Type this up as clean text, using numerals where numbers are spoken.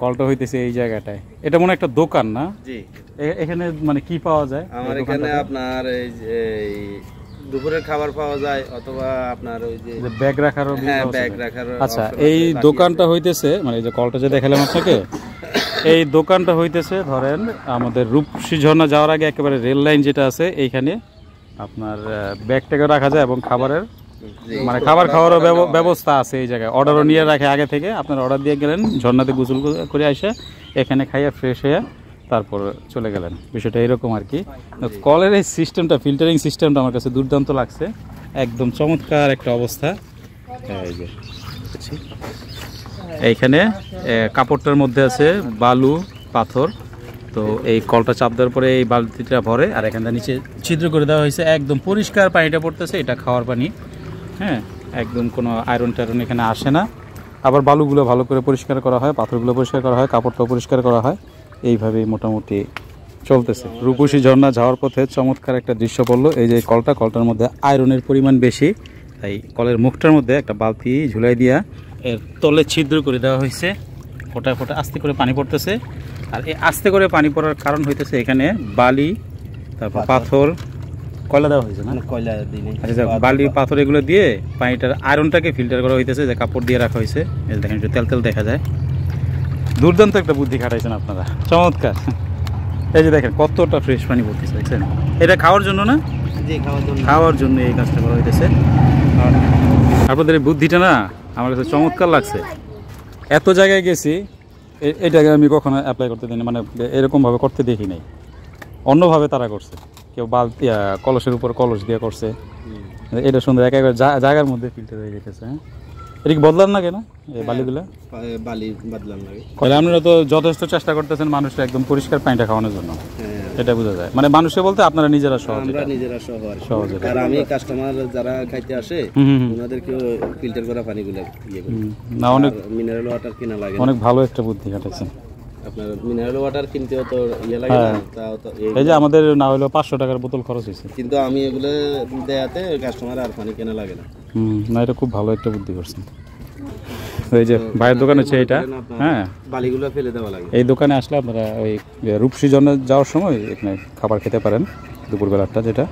কলটা হইতেছে এই জায়গাটায়। এটা মনে একটা দোকান না? জি। এখানে মানে কি পাওয়া যায়? আমার এখানে আপনার এই যে দুপুরের খাবার পাওয়া যায়, অথবা আপনার ওই যে ব্যাগ রাখার। হ্যাঁ, ব্যাগ রাখার। আচ্ছা, এই দোকানটা হইতেছে মানে এই যে কলটা যে দেখালাম আপনাকে, এই দোকানটা হইতেছে ধরেন আমাদের রূপসী ঝর্ণা যাওয়ার আগে একেবারে রেল লাইন যেটা আছে এইখানে আপনার ব্যাগটাকে রাখা যায় এবং খাবারের মানে খাবার খাওয়ারও ব্যবস্থা আছে এই জায়গায়। অর্ডারও নিয়ে রাখে আগে থেকে, আপনার অর্ডার দিয়ে গেলেন, ঝর্ণাতে গোসল করে আসে এখানে খাইয়া ফ্রেশ হয়ে তারপর চলে গেলেন। বিষয়টা এরকম আর কি। কলের এই সিস্টেমটা, ফিল্টারিং সিস্টেমটা আমার কাছে দুর্দান্ত লাগছে, একদম চমৎকার একটা অবস্থা। এই যে এইখানে কাপড়টার মধ্যে আছে বালু পাথর, তো এই কলটা চাপ দেওয়ার পরে এই বালতিটা ভরে আর এখানটা নিচে ছিদ্র করে দেওয়া হয়েছে, একদম পরিষ্কার পানিটা পড়তেছে, এটা খাওয়ার পানি। হ্যাঁ, একদম কোনো আয়রন টায়রন এখানে আসে না। আবার বালুগুলো ভালো করে পরিষ্কার করা হয়, পাথরগুলো পরিষ্কার করা হয়, কাপড়টাও পরিষ্কার করা হয়, এইভাবেই মোটামুটি চলতেছে। রূপসী ঝর্ণা যাওয়ার পথে চমৎকার একটা দৃশ্য পড়লো। এই যে কলটার মধ্যে আয়রনের পরিমাণ বেশি, তাই কলের মুখটার মধ্যে একটা বালতি ঝুলাই দিয়া এর তলে ছিদ্র করে দেওয়া হয়েছে, ফোটা ফোটা আস্তে করে পানি পড়তেছে। আর এই আস্তে করে পানি পড়ার কারণ হইতেছে এখানে বালি, তারপর পাথর, কয়লা দেওয়া হয়েছে না? কয়লা দিনে। আচ্ছা, বালি পাথর এগুলো দিয়ে পানিটার আয়রনটাকে ফিল্টার করা হইতেছে, যে কাপড় দিয়ে রাখা হয়েছে। এই দেখেন একটু তেল তেল দেখা যায়। দুর্দান্ত একটা বুদ্ধি খাটাইছেন আপনারা, চমৎকার। এই যে দেখেন কতটা ফ্রেশ পানি পড়তেছে, দেখছেন? এটা খাওয়ার জন্য না? জি, খাওয়ার জন্য এই কাজটা করা হইতেছে। আপনাদের এই বুদ্ধিটা না আমার কাছে চমৎকার লাগছে। এত জায়গায় গেছি, এটাকে আমি কখনো অ্যাপ্লাই করতে দিই না, মানে এরকমভাবে করতে দেখি নাই। অন্যভাবে তারা করছে, কেউ বালতি কলসের উপর কলস দিয়ে করছে, এটা সুন্দর একেবারে জায়গার মধ্যে ফিল্টার হয়ে যেতেছে। হ্যাঁ, এটা কি বদলান না কেন এই বালিগুলো? বালি বদলান লাগে। আপনারা তো যথেষ্ট চেষ্টা করতেছেন মানুষকে একদম পরিষ্কার পানিটা খাওয়ানোর জন্য, এটা বোঝা যায়। মানে মানুষে বলতে আপনারা নিজেরা সহজে। আর আমি কাস্টমার যারা খাইতে আসে ওনাদেরকে ফিল্টার করা পানিগুলো না, অনেক মিনারেল ওয়াটার কিনা লাগে। অনেক ভালো একটা বুদ্ধি খাটাইছেন। আপনার মিনারেল ওয়াটার কিনতেও তো লাগে না, তাও তো এই যে আমাদের না হলো 500 টাকার বোতল খরচ হয়েছে, কিন্তু আমি এগুলো দেয়াতে কাস্টমার আর পানি কেনা লাগে না। না, এটা খুব ভালো একটা বুদ্ধি করছেন। এই যে ভাইয়ের দোকান হচ্ছে এটা। হ্যাঁ, বালিগুলো ফেলে দেওয়া লাগে। এই দোকানে আসলে আপনারা ওই রূপসী ঝর্ণা যাওয়ার সময় এখানে খাবার খেতে পারেন দুপুরবেলাটা, যেটা